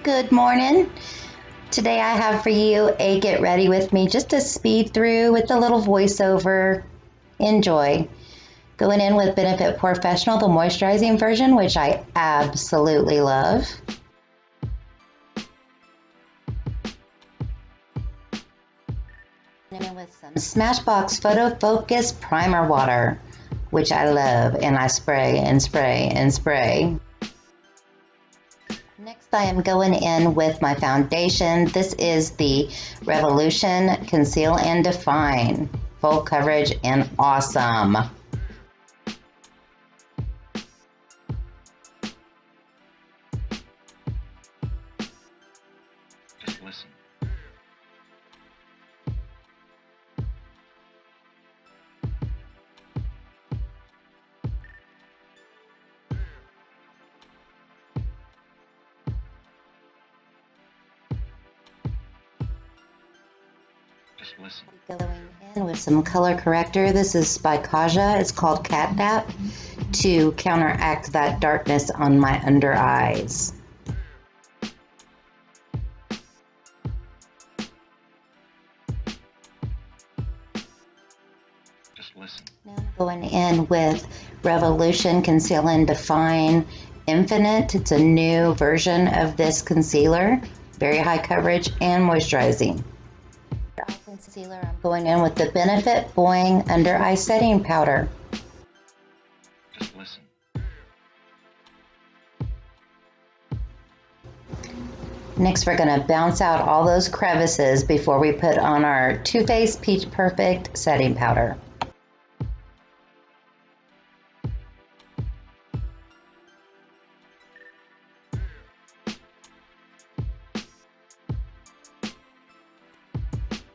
Good morning. Today I have for you a get ready with me, just a speed through with a little voiceover. Enjoy. Going in with Benefit Professional, the moisturizing version, which I absolutely love. And in with some Smashbox Photo Focus Primer Water, which I love, and I spray and spray and spray. Next, I am going in with my foundation. This is the Revolution Conceal and Define. Full coverage and awesome. Just listen. Just listen. Going in with some color corrector. This is by Kaja. It's called Cat Nap to counteract that darkness on my under eyes. Just listen. Now I'm going in with Revolution Conceal and Define Infinite. It's a new version of this concealer. Very high coverage and moisturizing. For eye concealer, I'm going in with the Benefit Boing Under Eye Setting Powder. Just listen. Next, we're going to bounce out all those crevices before we put on our Too Faced Peach Perfect Setting Powder.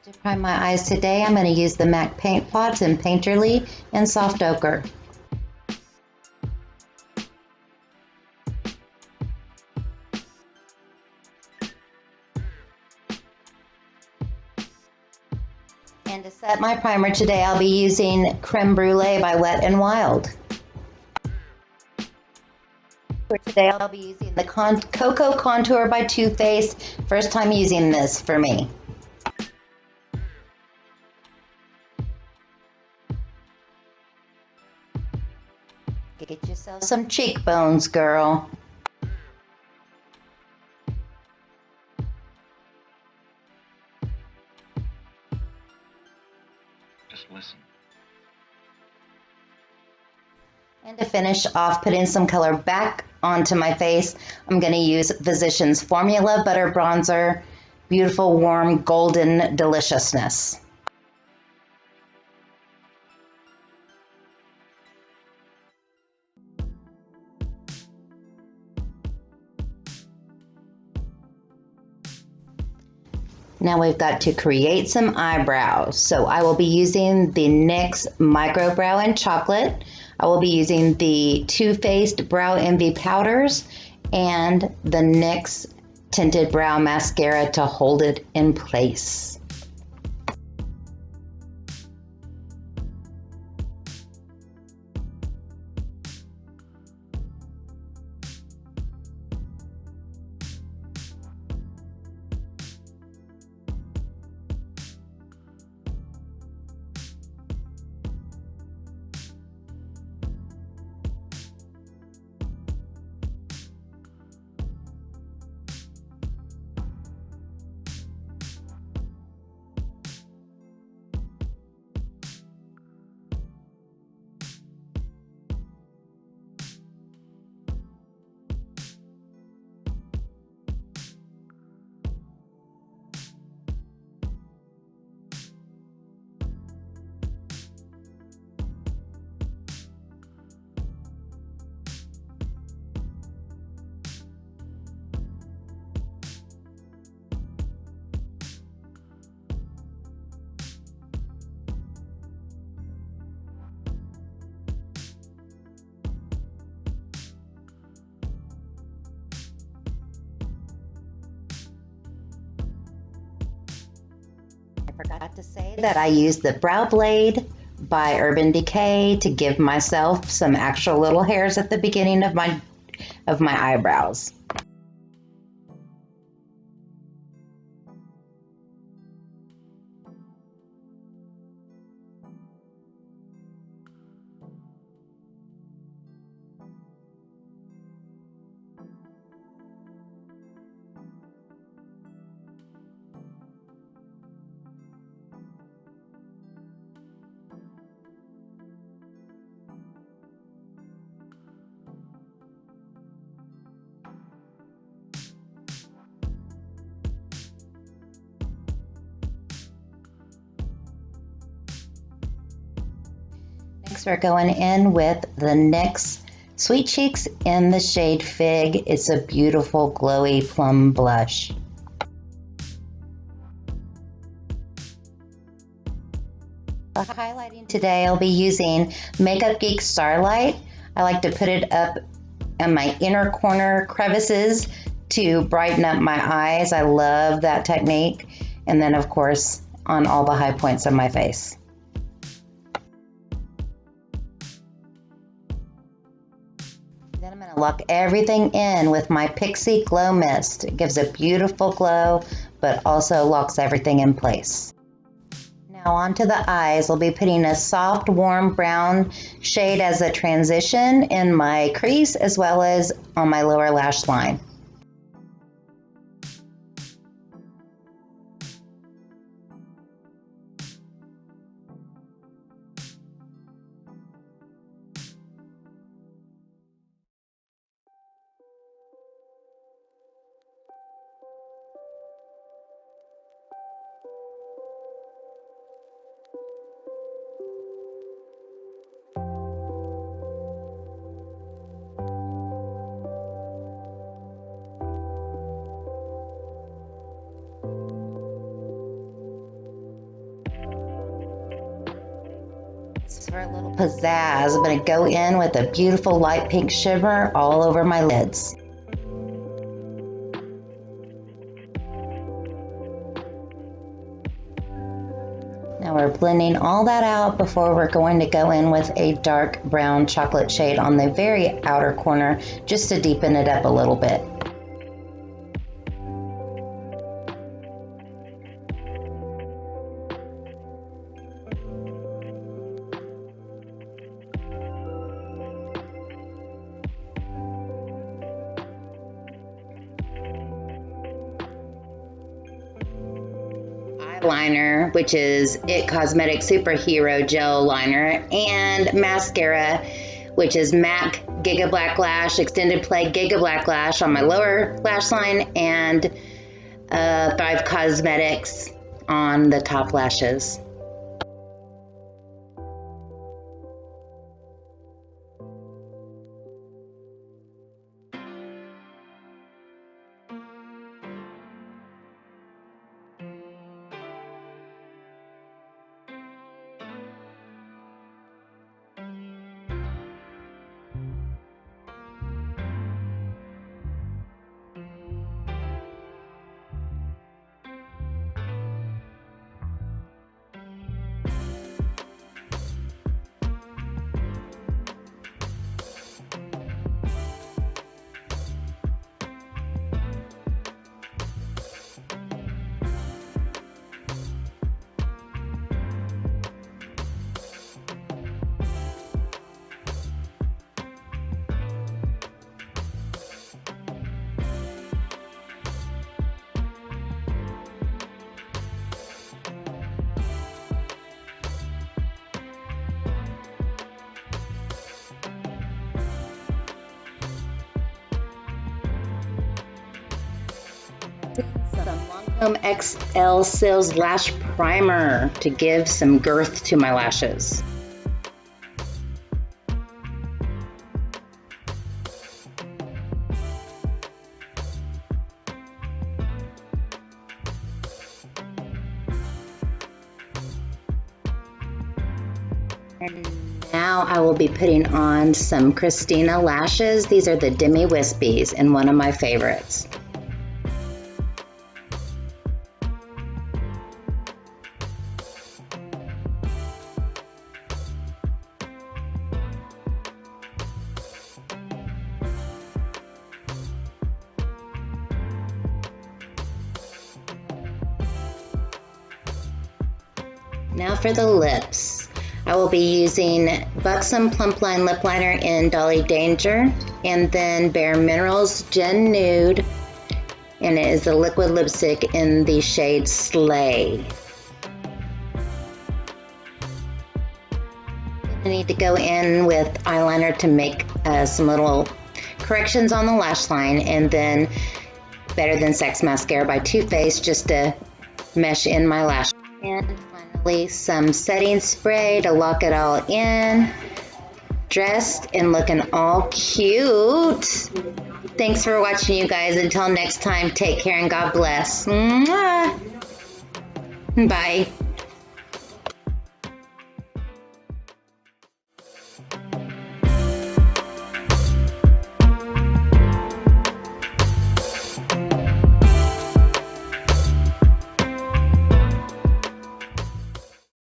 To prime my eyes today, I'm going to use the MAC Paint Pots in Painterly and Soft Ochre. And to set my primer today, I'll be using Creme Brulee by Wet n Wild. For today, I'll be using the Cocoa Contour by Too Faced. First time using this for me. Get yourself some cheekbones, girl. Just listen. And to finish off putting some color back onto my face, I'm going to use Physicians Formula Butter Bronzer. Beautiful, warm, golden deliciousness. Now we've got to create some eyebrows. So I will be using the NYX Micro Brow in Chocolate. I will be using the Too Faced Brow Envy Powders and the NYX Tinted Brow Mascara to hold it in place. forgot to say that I used the Brow Blade by Urban Decay to give myself some actual little hairs at the beginning of my eyebrows. Next, we're going in with the NYX Sweet Cheeks in the shade Fig. It's a beautiful glowy plum blush. For highlighting today, I'll be using Makeup Geek Starlight. I like to put it up in my inner corner crevices to brighten up my eyes. I love that technique. And then, of course, on all the high points of my face. Then I'm going to lock everything in with my Pixie Glow Mist. It gives a beautiful glow, but also locks everything in place. Now onto the eyes. I'll be putting a soft, warm brown shade as a transition in my crease as well as on my lower lash line. For a little pizzazz, I'm going to go in with a beautiful light pink shimmer all over my lids. Now we're blending all that out before we're going to go in with a dark brown chocolate shade on the very outer corner just to deepen it up a little bit. Liner, which is It Cosmetics Superhero Gel Liner, and mascara, which is MAC Giga Black Lash Extended Play Giga Black Lash on my lower lash line, and Thrive Cosmetics on the top lashes. Some Lancome XL Sills Lash Primer to give some girth to my lashes. And now I will be putting on some Christina lashes. These are the Demi Wispies and one of my favorites. Now for the lips. I will be using Buxom Plump Line Lip Liner in Dolly Danger, and then Bare Minerals Gen Nude, and it is a liquid lipstick in the shade Slay. I need to go in with eyeliner to make some little corrections on the lash line, and then Better Than Sex Mascara by Too Faced just to mesh in my lash. And finally, Some setting spray to lock it all in. Dressed and looking all cute. Thanks for watching, you guys. Until next time, take care and God bless. Mwah. Bye.